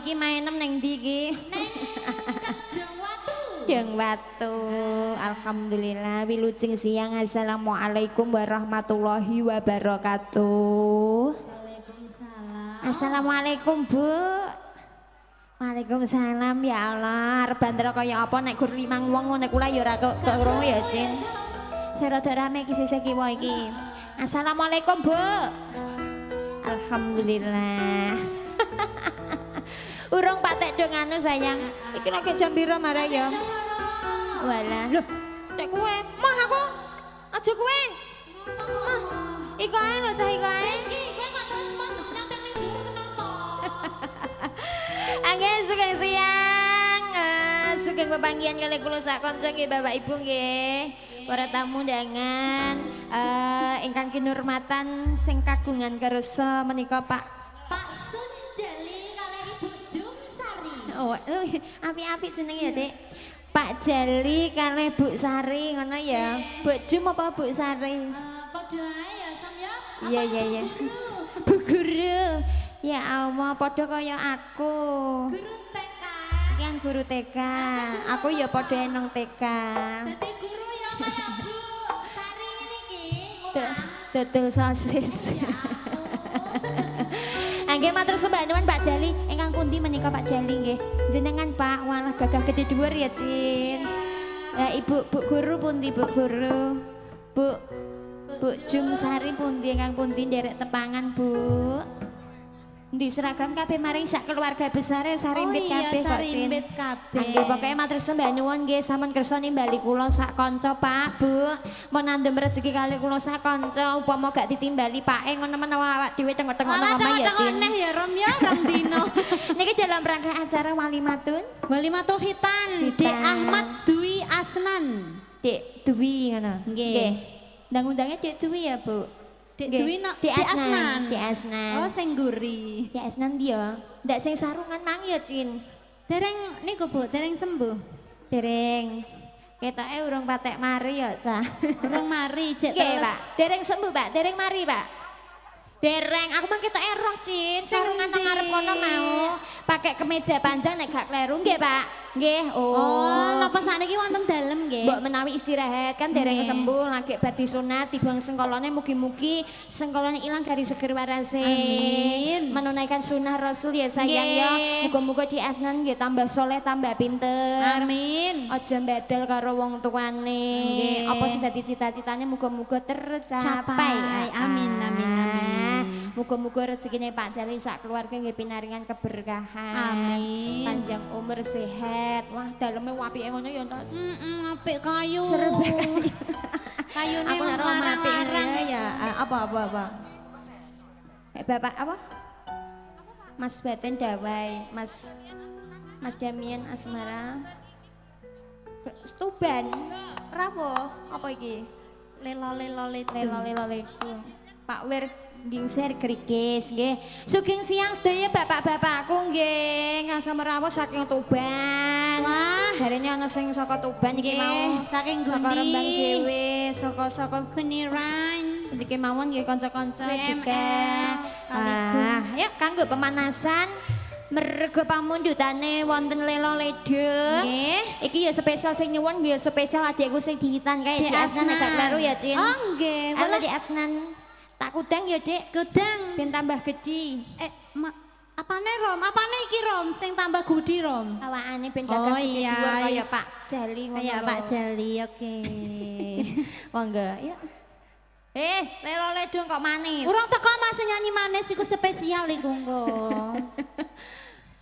iki maenem ning ndi iki? Neng Kedung Watu. Kedung Watu. Alhamdulillah wilujeng siang. Assalamualaikum warahmatullahi wabarakatuh. Waalaikumsalam. Assalamualaikum Bu. Waalaikumsalam ya Allah. Arep bandara kaya apa nek gur 5 wong ngene kula ya ora krungu ya Cin. Saya rada rame iki sisih kiwa iki. Assalamualaikum Bu. Alhamdulillah. Urung patek dong anu sayang. Iki lagi jam piro marah ya? Walah, lho, tek kowe, mah aku. Aja kowe. Mah. Iku ae lho cah iku ae. Kowe kok terus nyantek ning dhuwur kenapa? Anggen sugeng siang. Sugeng pepanggihan kali kula sak kanca nggih Bapak Ibu nggih. Para tamu undangan ingkang kinurmatan sing kagungan kersa menika Pak Sunjali kali Ibu Jungsari. Oh, apik-apik jeneng ya, Dik. Pak Jali kali Bu Sari ngono ya. Bu Jum apa Bu Sari? Padha ae ya Sam ya. Iya. Bu Guru. Ya Allah, padha kaya aku. Guru TK. Iki kan guru TK. Aku ya padha nang TK. Dadi guru ya kaya Bu Sari ngene iki. Dodol sosis. Nggih matur sembah nuwun Pak Jali. Ingkang pundi menika Pak Jali nggih? Jenengan Pak, walah gagah gede dhuwur ya, Cin. Lah Ibu Bu Guru pundi Bu Guru? Bu Jum Sari pundi ingkang pundi nderek tepangan Bu? Di seragam kabeh maring sak keluarga besar sarimbit kabeh kok Cin. Sarimbit kabeh. Nggih pokoke matur sembah nuwun nggih sampun kersa nimbali kula sak kanca Pak Bu. Mun andhem rezeki kali kula sak kanca upama gak ditimbali pake ngono menawa awak dhewe tengok-tengok nang omah ya Cin. Neh ya Rom ya rong dino. Niki dalam rangka acara walimatun Walimatul Khitan Dek Ahmad Dwi Asnan. Dek Dwi ngono. Nggih. Ndang-undange Dek Dwi ya Bu. Dek Nggih. Dwi nak Dek Asnan. Dek Oh Asnan. sing guri. Dek Asnan dia. Ndak sing sarungan mang ya Cin. Dereng niku Bu, dereng sembuh. Dereng. Ketoke urung patek mari ya, Cah. Urung mari jek Nggih, teles. Pak. Dereng sembuh, Pak. Dereng mari, Pak. Dereng, aku mangke tok eroh, Cin. Sarungan nang ngarep kono mau. Pakai kemeja panjang nek gak kleru, nggih, Pak. Nggih. Oh, napa sakniki wonten dalem nggih? Mbok menawi istirahat kan dereng Nggih. sembuh lagi bar disunat dibuang sengkolone mugi-mugi sengkolone ilang dari seger warase. Amin. Menunaikan sunnah Rasul ya sayang ya. Nggih. Muga-muga di asnan nggih tambah soleh tambah pinter. Amin. Aja mbadal karo wong tuane. Nggih. Apa sing dadi cita-citane muga-muga tercapai. Capai. Amin, amin, amin. Muga-muga rezekine Pak Jali sak keluarga nggih pinaringan keberkahan. Amin. Panjang umur sehat. Wah, daleme apike ngono ya, Tos. Apik kayu. Serba. Kayune Aku nek ora apik larang-larang. ya. Apa? Bapak apa? Mas Baten Dawai, Mas Damian Asmara. Stuban. Rawo, apa iki? Lelo-lelo Lelo-lelo. Pak Wir Gingser Krikis nggih. Sugeng siang sedaya bapak-bapakku nggih. Ngasem rawuh saking Tuban. Wah, Jarene ana sing saka Tuban iki mau. saking Saka Gundi. Rembang dhewe, saka Kuniran. Niki mawon nggih kanca-kanca WML, juga. Kaligun. Ya kanggo pemanasan merga pamundhutane wonten Lela Ledeng. Nggih. Iki ya spesial sing nyuwun ya spesial adikku sing dihitan kae Dek Di Asnan Asnan. gak kleru ya, Cin. Oh nggih, Halo boleh Di Asnan. Tak kudang ya, Dik. gedang. Ben tambah gede. Apane Rom? Apane iki Rom sing tambah gudi Rom? Awakane ben Oh, gagah gede iya, dhuwur kaya yes. Pak Jali ngono. Kayak lho. Pak Jali, oke. Monggo, ya. Lela Ledeng kok manis. Urung teko Mas nyanyi manis iku spesial iku engko.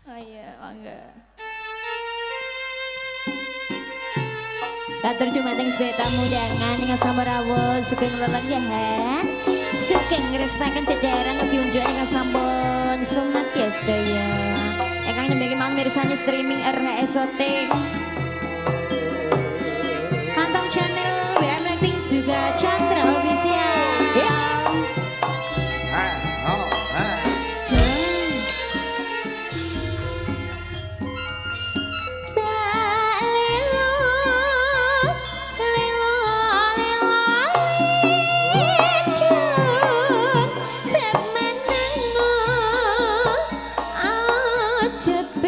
Oh iya, monggo. Katur dumateng sedaya tamu undangan ingkang sampurawa sugeng lelenggahan. Sugeng ngrespaken dedhaharan ugi unjukan ingkang sampun sumedya sedaya. Ingkang nembe mawon mirsani streaming RHSOT. Kantong channel WM Rating juga Chandra Official. Ya. Cepet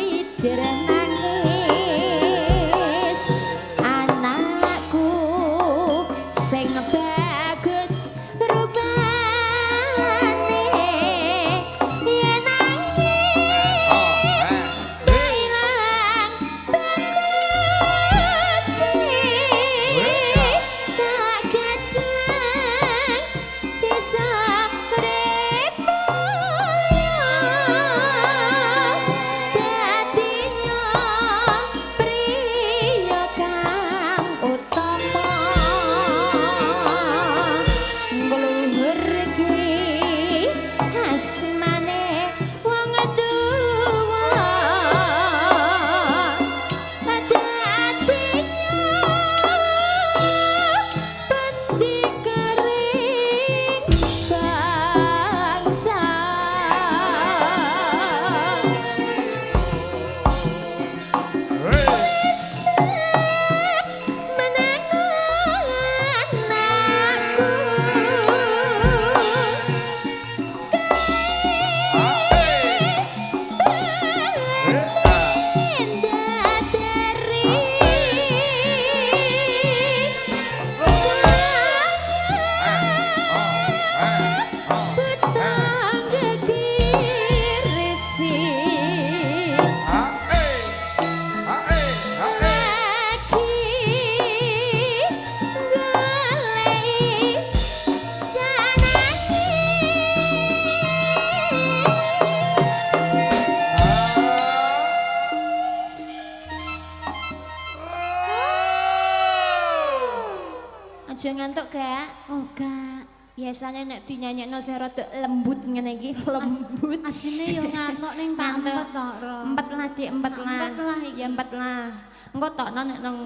gak? Oh gak. Biasanya nek dinyanyekno sing rada lembut ngene iki, lembut. Asine yo ngantuk ning tak empet tok, Ro. Empet lah, Dik, empet lah. Empet lah iki. Ya empet lah. Engko tokno nek nang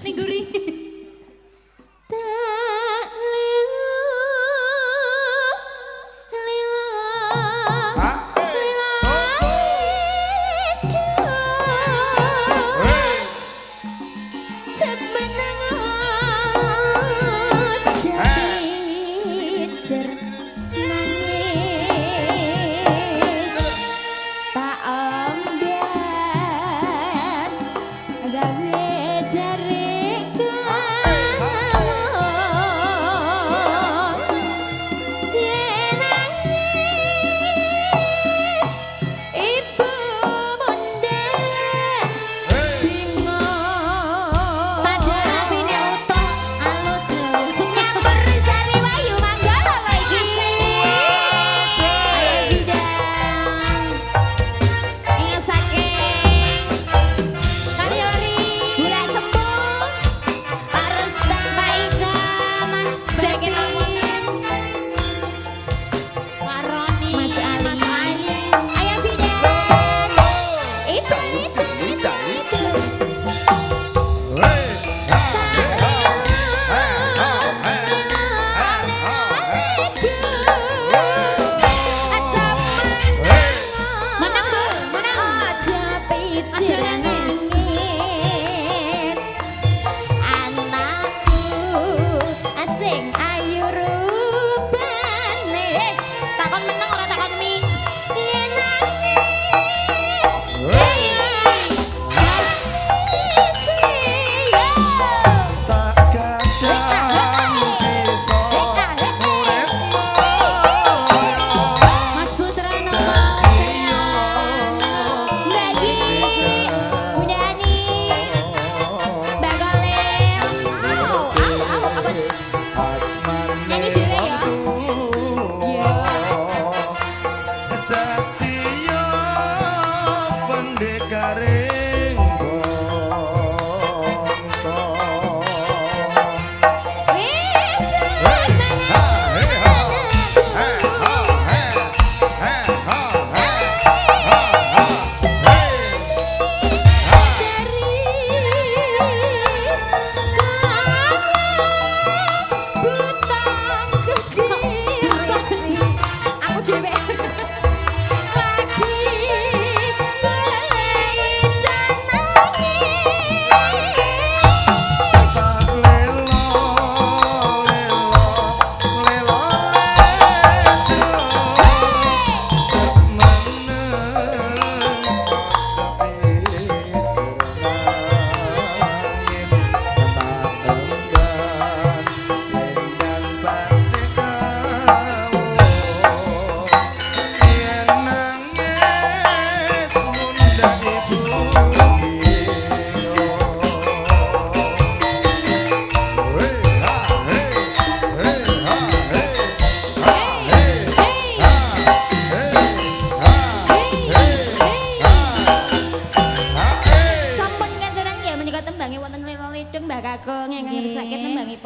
Ning guri. tak lilo. Lilo.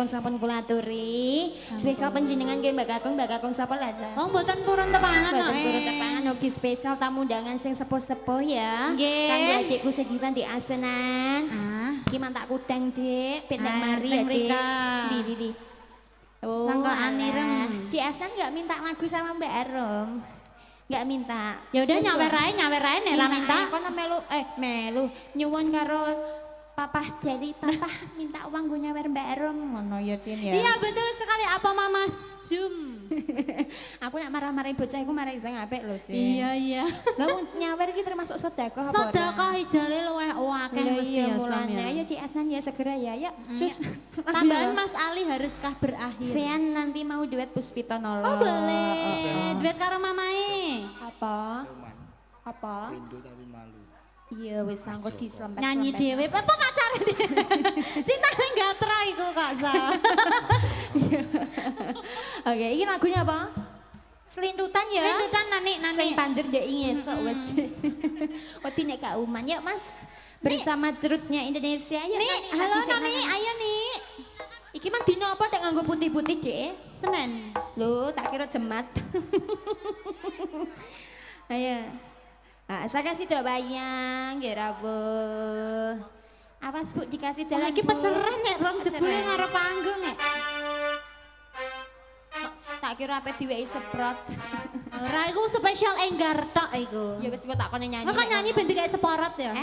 pun sampun kula aturi. Spesial panjenengan nggih Mbak Kakung sapa lha? Oh mboten purun tepangan kok. Mboten purun tepangan ugi spesial tamu undangan sing sepuh-sepuh ya. Nggih. Kanggo adikku segitan di asenan. Iki mantak kudang, Dik. Pindah mari ya, Dik. Di. Oh, Sangka anirem. Di asenan enggak minta lagu sama Mbak Arum. Enggak minta. Ya udah nyawer ae nek ra minta. Kono melu nyuwun karo Papa jadi papa minta uang gue nyawer Mbak Arum ngono ya Cin ya. Iya betul sekali apa Mama Zoom. Aku nak marah-marahin bocah iku marah iseng apik lho Cin. Iya. Lah nyawer iki termasuk sedekah apa ora? Sedekah ijale luweh akeh mesti ya Sam ya. Ayo di asnan ya segera ya. Yuk. Cus. Tambahan Mas Ali haruskah berakhir? Sean nanti mau duet Puspito Nolo. Oh boleh. Duet karo mamae. Apa? Apa? Rindu tapi malu. Iya wis sangko dislempet. Nyanyi dhewe apa pacare dhewe. Cintane gatra iku Kak Sa. Oke, ini lagunya apa? Selintutan ya. Selintutan nani. Sing panjer dek ngesok wis. Wedi nek Kak Uman yuk Mas. Bersama cerutnya Indonesia yuk. Nih, halo Nani, ayo nih. Iki mah dino apa tek nganggo putih-putih, Dek? Senin. Loh, tak kira jemat. Ayo. Saya kasih doa bayang, ya Rabu. Awas Bu dikasih jalan. Lagi Bu. peceran nek rong jebule Peceran. ngarep panggung nek. Tak kira apa diweki seprot. Ora iku spesial enggar tok iku. Ya wis kok tak kono nyanyi. Kok nyanyi ben kayak seporot ya?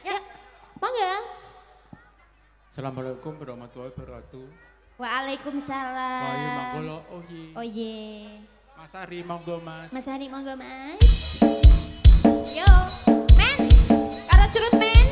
Ya. Monggo. Assalamualaikum warahmatullahi wabarakatuh. Waalaikumsalam. Wahyu manggolo, oh iya. Oh ye. Mas Ari monggo mas. Mas Hari monggo Mas. Yo, men. Karo curut men.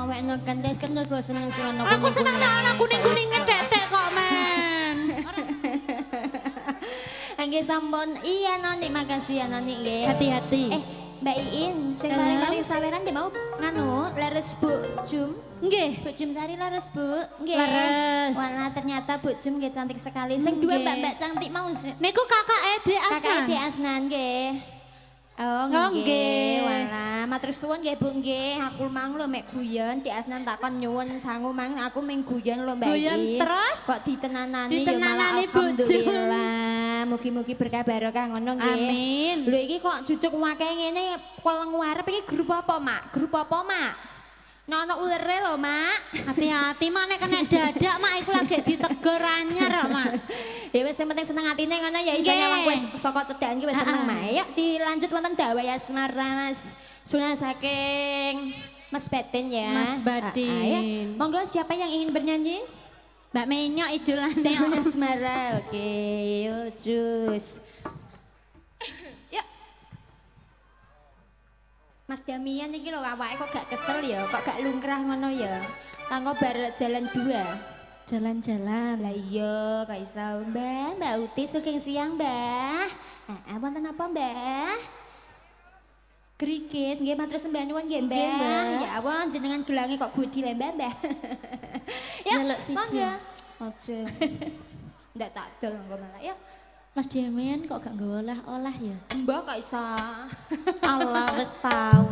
mau enak kan des kan gue seneng seneng Aku seneng nek ana kuning-kuningnya dek kok men. Nggih sampun iya Noni makasih ya Noni nggih. Hati-hati. Mbak Iin, sing Dalam. paling saweran dia mau nganu leres Bu Jum. Nggih. Bu Jum Sari leres Bu. Nggih. Leres. Wala ternyata Bu Jum nggih cantik sekali. Sing dua Nggih. mbak-mbak cantik mau Niku kakak Ede kakak Asnan. Edi Asnan nggih. Oh nggih. nggih. Wala matur suwun nggih Bu nggih. Aku mang lho mek guyon Di Asnan takon nyuwun sangu mang aku meng guyon lho Mbak Guyon Iin. terus? Kok ditenanani ya malah Ditenanani, Bu Jum. alhamdulillah. Mugi-mugi berkah barokah ngono nggih. Amin. Lho iki kok jujuk wae ngene kolong warep iki grup apa, Mak? Grup apa, Mak? Nono ulere lho, Mak. Hati-hati mak nek kena dadak mak iku lagi ditegur anyar kok mak. Ya wis sing penting seneng atine ngono ya iso Nggih. nyawang wis saka cedakan iki wis seneng, Mak. Yuk dilanjut wonten dawai asmara Mas. Sunah saking Mas Batin ya. Mas Batin. Ya. Monggo siapa yang ingin bernyanyi? Mbak Menyok idolane Dawai asmara. Oke, yuk terus. Yuk. Mas Damian iki lho awake kok gak kesel ya, kok gak lungkrah ngono ya. Tanggo bar jalan 2. Jalan-jalan. Lah iya, kok iso Mbak Uti sugeng siang, Mbah. Wonten apa, Mbah? Krikis, nggih matur sembah nyuwun nggih, Mbah. Nggih, Mbah. Ya awon jenengan gelange kok gudi le, Mbah. Ya, Nyeluk siji. monggo. Ojo. Ndak tak dol engko malah ya. Mas Damian kok gak nggawa olah-olah ya? Mbah kok iso. Allah wis tahu.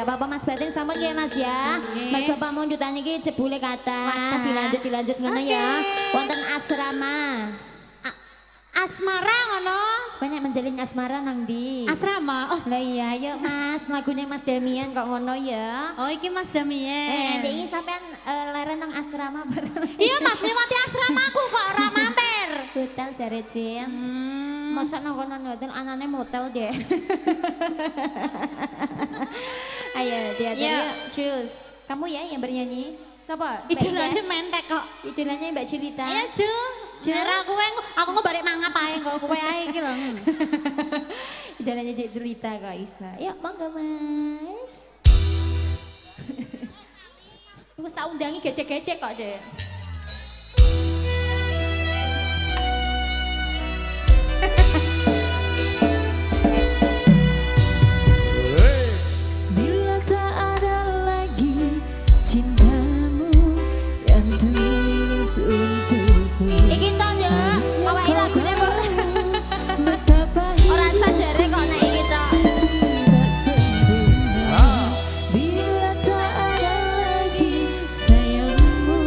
ndak apa-apa Mas Batin sampun ya Mas ya. Mergo pamundutan iki jebule kata dilanjut ngono ya. Wonten asrama. Asmara ngono. Banyak menjalin asmara nang ndi? Asrama. Oh, Lah iya, yuk Mas, lagune Mas Damian kok ngono ya. oh iki Mas Damien. Iki sampean leren nang asrama bareng. Iya Mas, liwati asramaku kok ora mampir. Hotel jare Cin. Masa nang kono hotel anane motel deh. Ayo, dia choose. Kamu ya yang bernyanyi. Siapa? Idolane mentek kok. Idolanya Mbak Cilita. Ayo Ju. Jera aku ngebalik mangap ae kok kowe ae iki lho. Idolanya Dek Cilita kok Isa. Yuk, monggo Mas. Wis tak undangi gede-gede kok, Dek. Bila tak ada lagi cintamu yang tulus untukku. Iki to ya, awake lagune kok Betapa ora sajare kok nek iki to. tak sempurna bila tak ada lagi sayangmu.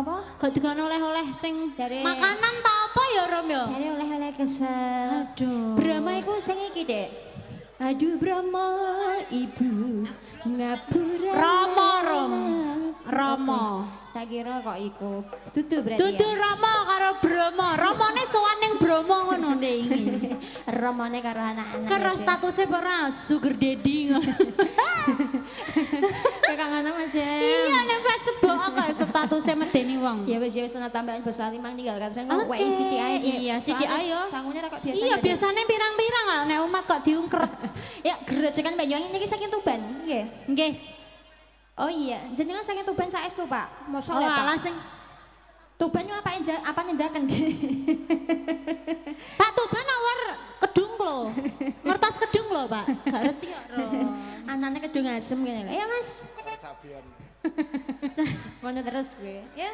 Apa? Gak dikono oleh-oleh sing Dari- makanan ta apa ya Rom ya? Jadi oleh-oleh kesel. Aduh. Brahma iku sing iki, Dek. Aduh Brahma ibu ngapura. Rama Rom. Rama. Tak kira kok iku. Dudu berarti. Dudu Ya? Rama karo Bromo. Ramane sowan ning Bromo ngono ndek iki. Romane karo anak-anak. Karo ya, Dek. statusnya ora sugar daddy ngono. Kakak ngono Mas ya. Iya nek Facebook kok statusnya medeni wong. Ya wis ana tambahan basa limang tinggal kan saya Oke. wae sithik ae. Dek. Iya, sithik Soalnya ae. Sangune ra kok biasa. Iya biasanya pirang-pirang kok nek umat kok diungkret. Ya gerejekan Banyuwangi niki saking Tuban nggih. Nggih. Oh iya, jenengan saking Tuban saestu, Pak. Mosok Oh ya, Pak. alah sing Tuban yo apa nyenjaken. Pak Tuban awar kedung lho. Ngertos kedung lho, Pak. Gak ngerti kok, Ron. Anane kedung asem ngene lho. Ya, Mas. Ngono terus gue. Ya.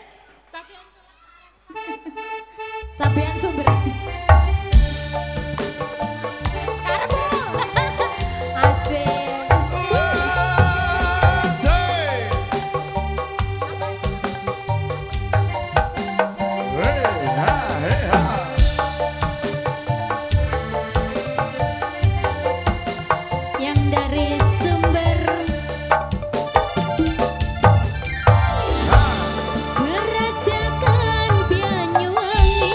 Cabean sumber. Karepmu. Asik. Yang dari sumber Gerajakan Banyuwangi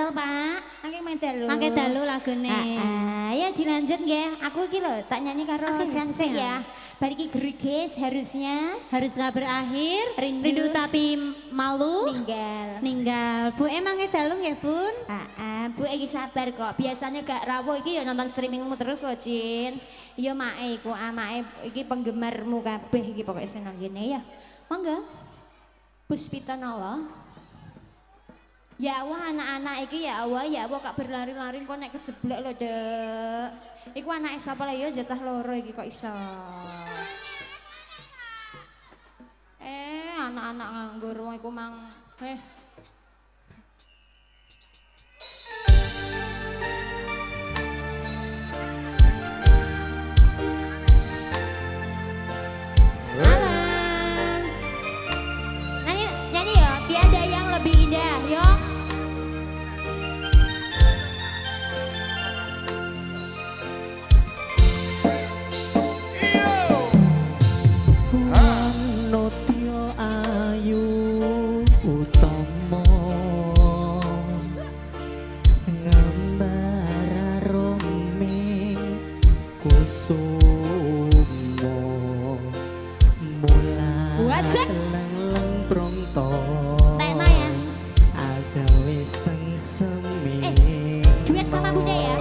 Tangsel, Pak. Angke main dalu. Mangke dalu lagune. Ya dilanjut nggih. Aku iki lho tak nyanyi karo Oke, Sensei siap. ya. Bariki gerigis harusnya Haruslah berakhir. Rindu. tapi malu. tinggal. Ninggal. Bu emangnya dalu nggih, Bun? Bu iki sabar kok. Biasanya gak rawuh iki ya nonton streamingmu terus loh, Cin. Iya mae iku, mae iki penggemarmu kabeh iki pokoknya seneng gini ya. Monggo. Puspita Nala. Ya Allah anak-anak iki ya Allah kak berlari-lari kok nek kejeblek lho, Dek. Iku anake sapa lho ya jatah loro iki kok iso. Anak-anak nganggur wong iku mang Alah. Nyanyi ya, biar ada yang lebih indah, yo. Wanotya ayu utama ngambar roming kusuma Wasek. leng prongto Tena ya. agawe sengsemi Duet sama Bunda ya.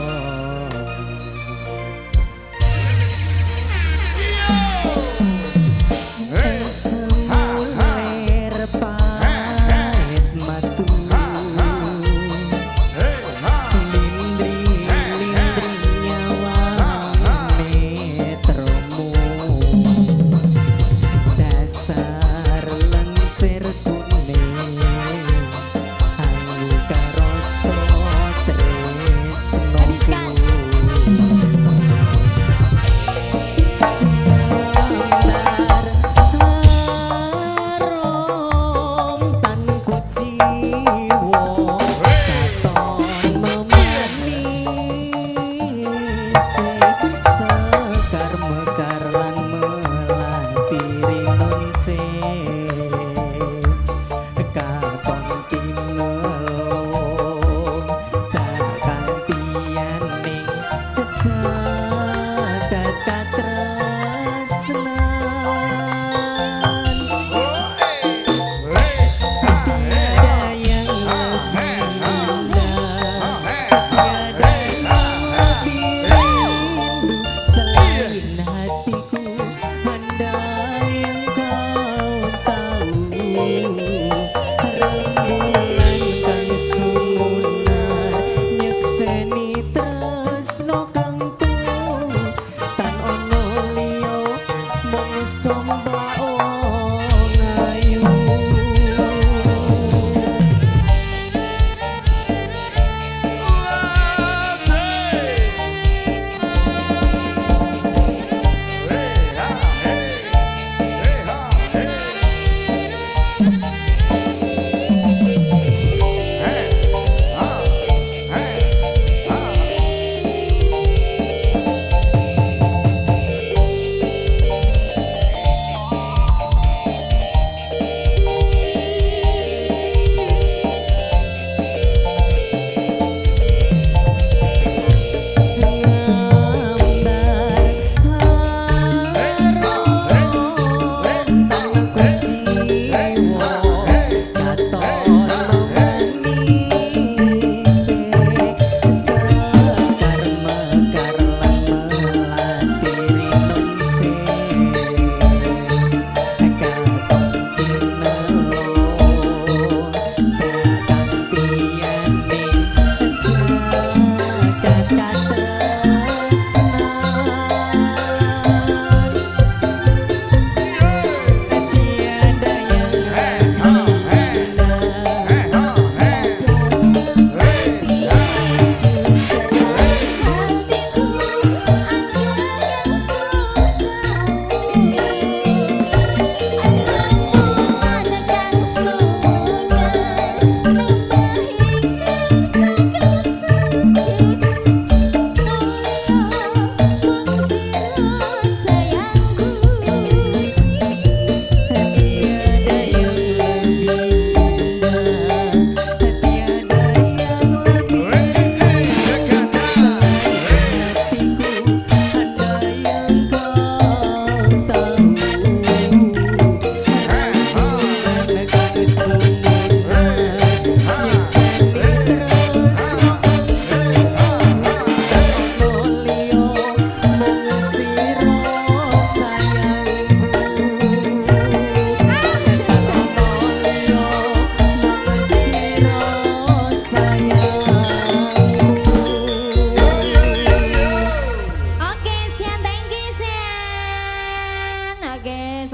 Semuler pahit matu lindri nyawane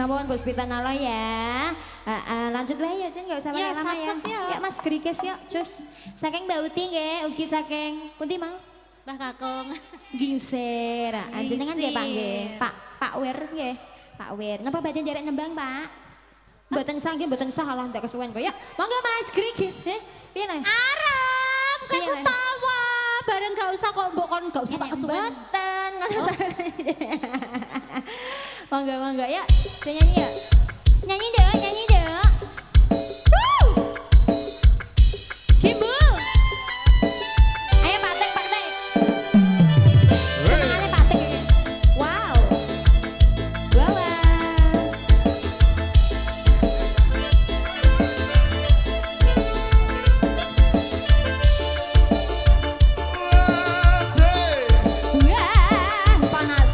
sampun Gus Pitanalo ya. Lanjut wae ya Cin, enggak usah Ya, lama-lama ya. sat-sat ya. Ya Mas Grikes yuk, cus. Saking Mbak Uti nggih, ugi saking pundi mau? Mbah Kakung. Gingsir. Jenengan nggih Pak nggih. Gingsir. Pak Wir nggih. Pak Wir. Napa badhe nderek nembang, Pak? Mboten sah nggih, mboten sah alah ndak kesuwen kok. Ya, monggo Mas Grikes. Piye le? Aram, Iya, kayak Le. ketawa. Bareng gak usah kok mbok kon gak usah pak kesuwen. Mboten. Monggo monggo ya. Saya nyanyi ya. Nyanyi dong, nyanyi dong. Woo! Kimbu. Ayo patek, patek. Senengane patek ini. Wow. Wow. Wah, panas.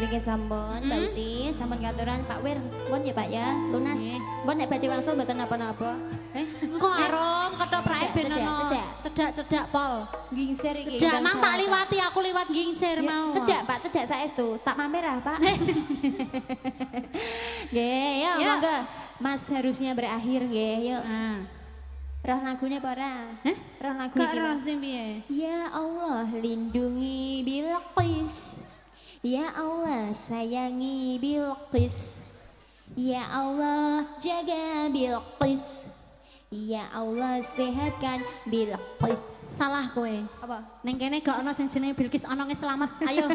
Nggih sampun, Mbak Uti, sampun katuran Pak Wir. Pun ya Pak ya, lunas. Pun nek badhe wangsul mboten napa-napa. Engko arom ketoprak ben Cedak, ono. cedak. Cedak-cedak pol. Gingsir iki. Cedak undang mang tak selawatan. liwati aku liwat gingsir Ya, mau. cedak Pak, cedak saestu. Tak mampir ah Pak. Nggih, yo Ya. monggo. Mas harusnya berakhir nggih, yuk. Ah. Roh lagunya apa ora? Hah? Roh lagu Gak iki. roh sih piye? Ya Allah lindungi Bilqis. Ya Allah sayangi Bilqis. Ya Allah jaga Bilqis. Ya Allah sehatkan Bilqis. Salah kowe. Apa? Neng kene gak ono sing jenenge Bilqis ono selamat. Ayo.